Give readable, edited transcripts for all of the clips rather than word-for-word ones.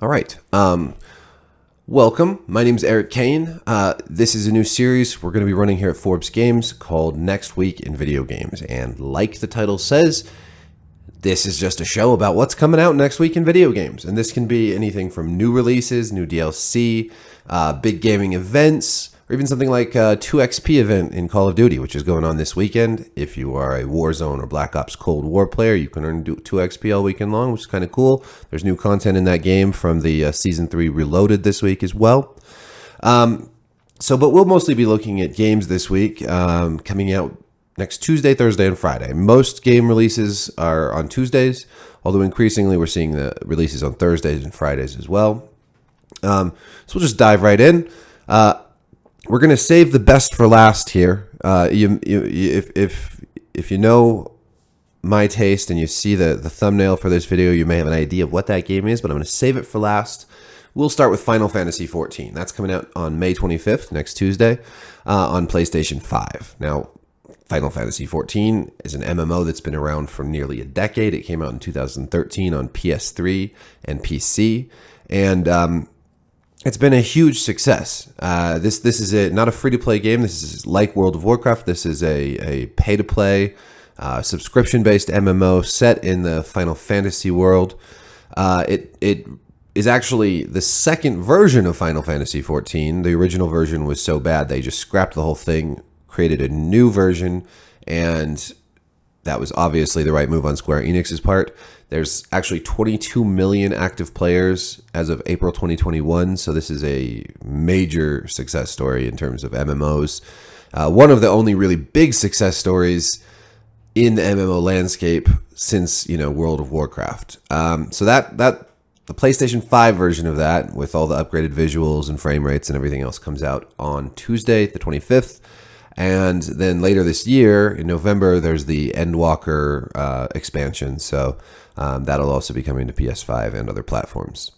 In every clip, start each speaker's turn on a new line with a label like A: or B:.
A: All right. Welcome. My name is Erik Kain. This is a new series we're going to be running here at Forbes Games called Next Week in Video Games. And like the title says, this is just a show about what's coming out next week in video games. And this can be anything from new releases, new DLC, big gaming events, or even something like a 2XP event in Call of Duty, which is going on this weekend. If you are a Warzone or Black Ops Cold War player, you can earn 2XP all weekend long, which is kind of cool. There's new content in that game from the Season 3 Reloaded this week as well. But we'll mostly be looking at games this week coming out next Tuesday, Thursday, and Friday. Most game releases are on Tuesdays, although increasingly we're seeing the releases on Thursdays and Fridays as well. So we'll just dive right in. We're going to save the best for last here. If you know my taste and you see the thumbnail for this video, you may have an idea of what that game is, but I'm going to save it for last. We'll start with Final Fantasy XIV. That's coming out on May 25th, next Tuesday, on PlayStation 5. Now, Final Fantasy XIV is an MMO that's been around for nearly a decade. It came out in 2013 on PS3 and PC, and it's been a huge success. This is not a free-to-play game. This is like World of Warcraft. This is a pay-to-play, subscription-based MMO set in the Final Fantasy world. It is actually the second version of Final Fantasy XIV. The original version was so bad they just scrapped the whole thing, created a new version, and that was obviously the right move on Square Enix's part. There's actually 22 million active players as of April 2021, so this is a major success story in terms of MMOs. One of the only really big success stories in the MMO landscape since, World of Warcraft. So that the PlayStation 5 version of that, with all the upgraded visuals and frame rates and everything else, comes out on Tuesday, the 25th. And then later this year, in November, there's the Endwalker expansion. So that'll also be coming to PS5 and other platforms.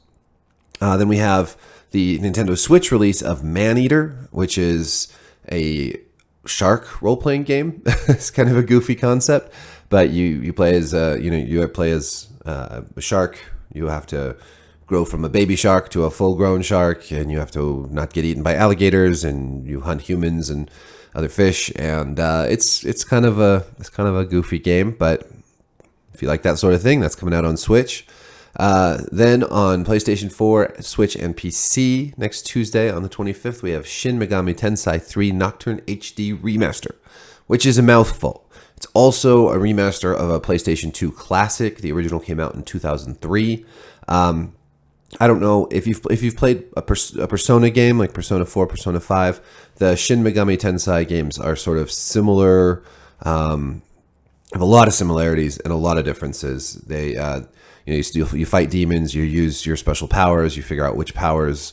A: Then we have the Nintendo Switch release of Maneater, which is a shark role-playing game. It's kind of a goofy concept, but you play as a shark. You have to grow from a baby shark to a full-grown shark, and you have to not get eaten by alligators, and you hunt humans and other fish, and it's kind of a goofy game, but if you like that sort of thing, that's coming out on Switch. Then on PlayStation 4, Switch, and PC next Tuesday on the 25th, we have Shin Megami Tensei 3 Nocturne HD Remaster, which is a mouthful. It's also a remaster of a PlayStation 2 classic. The original came out in 2003. I don't know if you've played a Persona game like Persona 4, Persona 5. The Shin Megami Tensei games are sort of similar, have a lot of similarities and a lot of differences. They, you fight demons, you use your special powers, you figure out which powers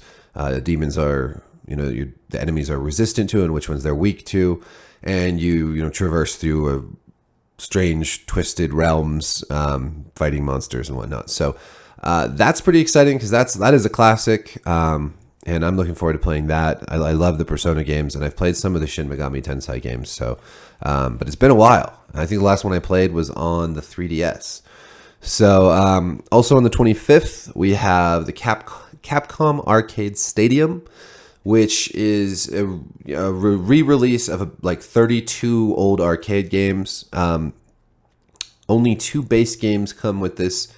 A: demons are, the enemies are resistant to and which ones they're weak to, and you traverse through strange, twisted realms, fighting monsters and whatnot. So. That's pretty exciting because that is a classic, and I'm looking forward to playing that. I love the Persona games, and I've played some of the Shin Megami Tensei games. So, but it's been a while. I think the last one I played was on the 3DS. So, also on the 25th, we have the Capcom Arcade Stadium, which is a re-release of 32 old arcade games. Only 2 base games come with this.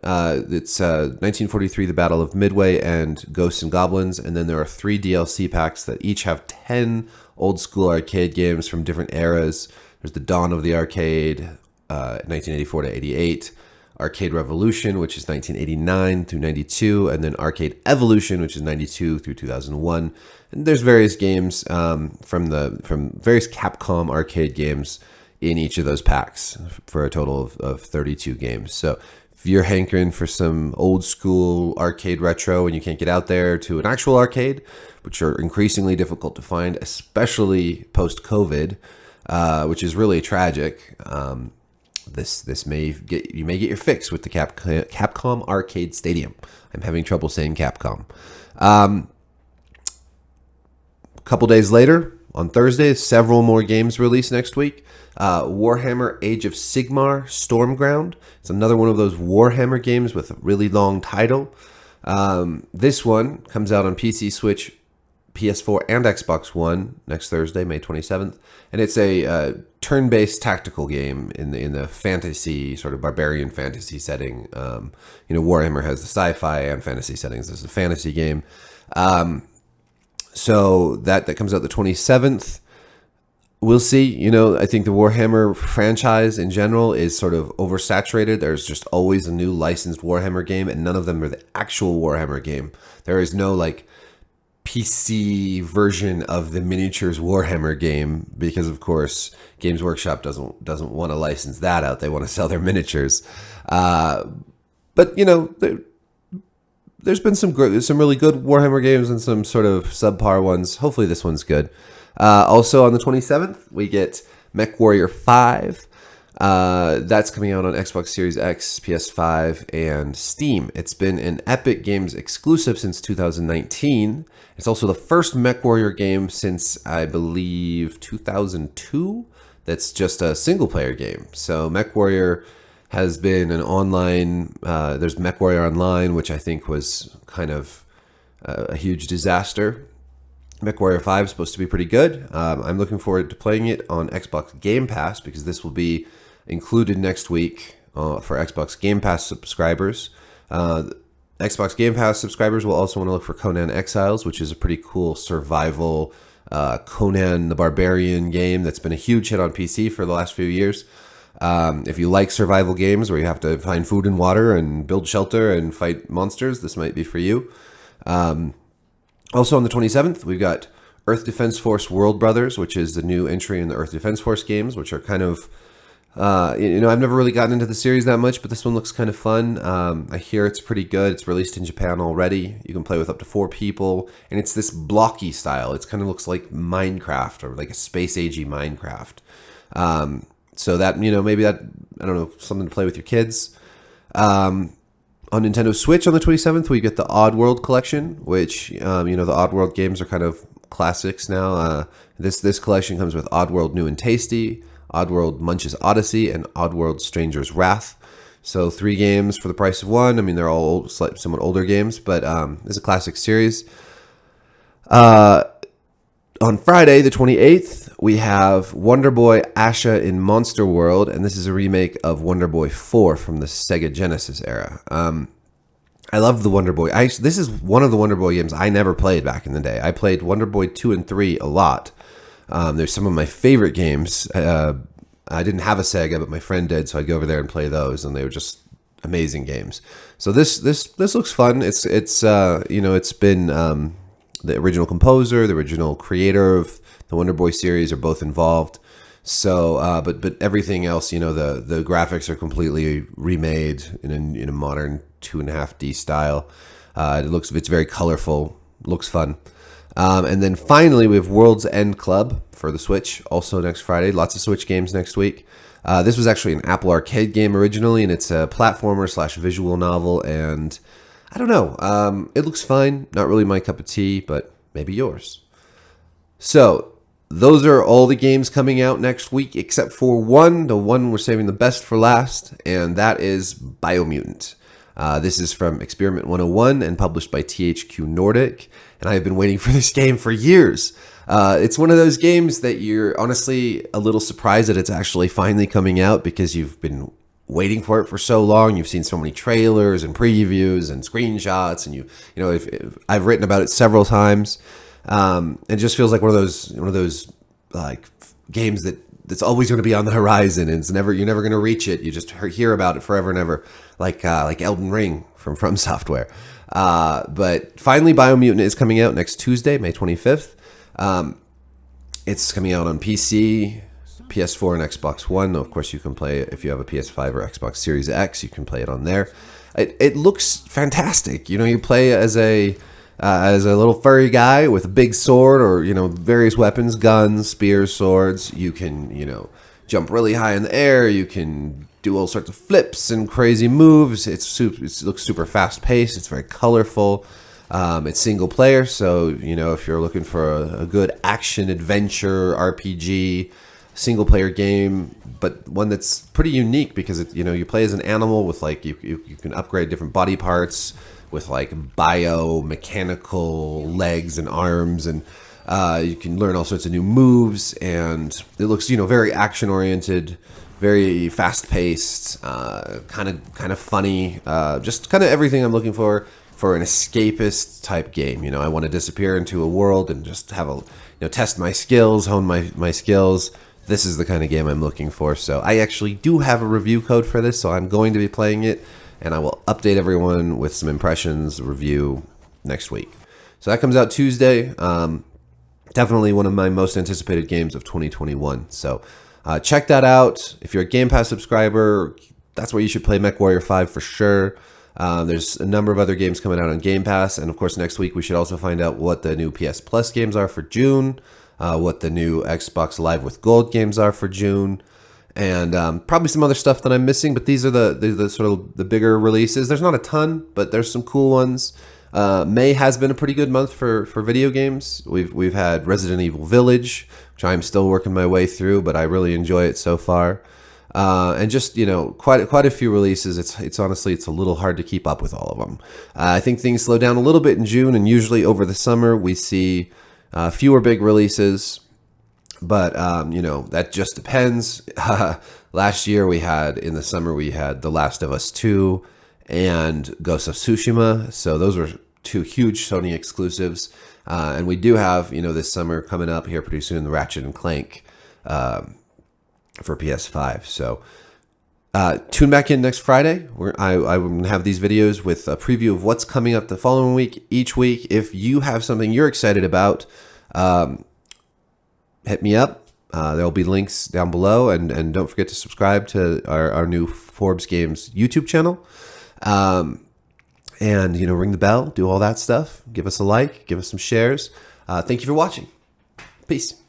A: It's 1943, The Battle of Midway, and Ghosts and Goblins, and then there are 3 DLC packs that each have 10 old school arcade games from different eras. There's the Dawn of the Arcade, 1984 to 88, Arcade Revolution, which is 1989 through 92, and then Arcade Evolution, which is 92 through 2001. And there's various games from various Capcom arcade games in each of those packs for a total of 32 games. So if you're hankering for some old school arcade retro and you can't get out there to an actual arcade, which are increasingly difficult to find, especially post-COVID, which is really tragic, you may get your fix with the Capcom Arcade Stadium. I'm having trouble saying Capcom. A couple days later, on Thursday, several more games released next week. Warhammer Age of Sigmar Stormground. It's another one of those Warhammer games with a really long title. This one comes out on PC, Switch, PS4, and Xbox One next Thursday, May 27th, and it's a turn-based tactical game in the fantasy, sort of barbarian fantasy setting. Warhammer has the sci-fi and fantasy settings. This is a fantasy game. So that comes out the 27th. We'll see. I think the Warhammer franchise in general is sort of oversaturated. There's just always a new licensed Warhammer game, and none of them are the actual Warhammer game. There is no PC version of the miniatures Warhammer game because, of course, Games Workshop doesn't want to license that out. They want to sell their miniatures. But there's been some really good Warhammer games and some sort of subpar ones. Hopefully, this one's good. Also on the 27th, we get Mech Warrior 5. That's coming out on Xbox Series X, PS5, and Steam. It's been an Epic Games exclusive since 2019. It's also the first Mech Warrior game since, I believe, 2002 that's just a single-player game. So Mech Warrior has been an online... there's Mech Warrior Online, which I think was kind of a huge disaster. Mech Warrior 5 is supposed to be pretty good. I'm looking forward to playing it on Xbox Game Pass because this will be included next week for Xbox Game Pass subscribers. Xbox Game Pass subscribers will also want to look for Conan Exiles, which is a pretty cool survival Conan the Barbarian game that's been a huge hit on PC for the last few years. If you like survival games where you have to find food and water and build shelter and fight monsters, this might be for you. Also on the 27th, we've got Earth Defense Force World Brothers, which is the new entry in the Earth Defense Force games, which are kind of, I've never really gotten into the series that much, but this one looks kind of fun. I hear it's pretty good. It's released in Japan already. You can play with up to 4 people, and it's this blocky style. It kind of looks like Minecraft or like a space-agey Minecraft. So that, maybe that, I don't know, something to play with your kids. On Nintendo Switch on the 27th, we get the Oddworld collection, which, the Oddworld games are kind of classics now. This collection comes with Oddworld New and Tasty, Oddworld Munch's Odyssey, and Oddworld Stranger's Wrath. So 3 games for the price of 1. I mean, they're all somewhat older games, but it's a classic series. On Friday, the 28th, we have Wonder Boy Asha in Monster World, and this is a remake of Wonder Boy 4 from the Sega Genesis era. I love the Wonder Boy. This is one of the Wonder Boy games I never played back in the day. I played Wonder Boy 2 and 3 a lot. There's some of my favorite games. I didn't have a Sega, but my friend did, so I'd go over there and play those, and they were just amazing games. So this looks fun. It's been... the original composer, the original creator of the Wonder Boy series are both involved. So, but everything else, the graphics are completely remade in a modern 2.5D style. It's very colorful, looks fun. And then finally, we have World's End Club for the Switch, also next Friday. Lots of Switch games next week. This was actually an Apple Arcade game originally, and it's a platformer/visual novel, and I don't know. It looks fine. Not really my cup of tea, but maybe yours. So those are all the games coming out next week, except for one. The one we're saving the best for last, and that is Biomutant. This is from Experiment 101 and published by THQ Nordic, and I have been waiting for this game for years. It's one of those games that you're honestly a little surprised that it's actually finally coming out because you've been waiting for it for so long. You've seen so many trailers and previews and screenshots, and if I've written about it several times. It just feels like one of those like games that's always going to be on the horizon, and you're never going to reach it. You just hear about it forever and ever, like Elden Ring from Software. But finally, Biomutant is coming out next Tuesday, May 25th. It's coming out on PC, PS4, and Xbox One. Of course, you can play it if you have a PS5 or Xbox Series X. You can play it on there. It looks fantastic. You play as a little furry guy with a big sword, or various weapons, guns, spears, swords. You can jump really high in the air. You can do all sorts of flips and crazy moves. It looks super fast paced. It's very colorful. It's single player, so if you're looking for a good action adventure RPG single player game, but one that's pretty unique because you play as an animal with you can upgrade different body parts, with like biomechanical legs and arms, and you can learn all sorts of new moves, and it looks, you know, very action oriented, very fast paced, kind of funny, just kind of everything I'm looking for an escapist type game. You know, I want to disappear into a world and just have a, you know, test my skills, hone my skills. This is the kind of game I'm looking for. So I actually do have a review code for this, so I'm going to be playing it, and I will update everyone with some impressions review next week. So that comes out Tuesday. Definitely one of my most anticipated games of 2021. So check that out. If you're a Game Pass subscriber, that's where you should play Mech Warrior 5 for sure. There's a number of other games coming out on Game Pass, and of course next week we should also find out what the new PS Plus games are for June, what the new Xbox Live with Gold games are for June, and probably some other stuff that I'm missing. But these are the sort of the bigger releases. There's not a ton, but there's some cool ones. May has been a pretty good month for video games. We've had Resident Evil Village, which I'm still working my way through, but I really enjoy it so far. And just, you know, quite a few releases. It's honestly, it's a little hard to keep up with all of them. I think things slow down a little bit in June, and usually over the summer we see fewer big releases. But you know, that just depends. Last year in the summer we had The Last of Us 2 and Ghost of Tsushima. So those were two huge Sony exclusives. And we do have, you know, this summer coming up here pretty soon, the Ratchet and Clank for PS5. So tune back in next Friday. I will have these videos with a preview of what's coming up the following week, each week. If you have something you're excited about, hit me up. There'll be links down below, and don't forget to subscribe to our new Forbes Games YouTube channel. And, you know, ring the bell, do all that stuff. Give us a like, give us some shares. Thank you for watching. Peace.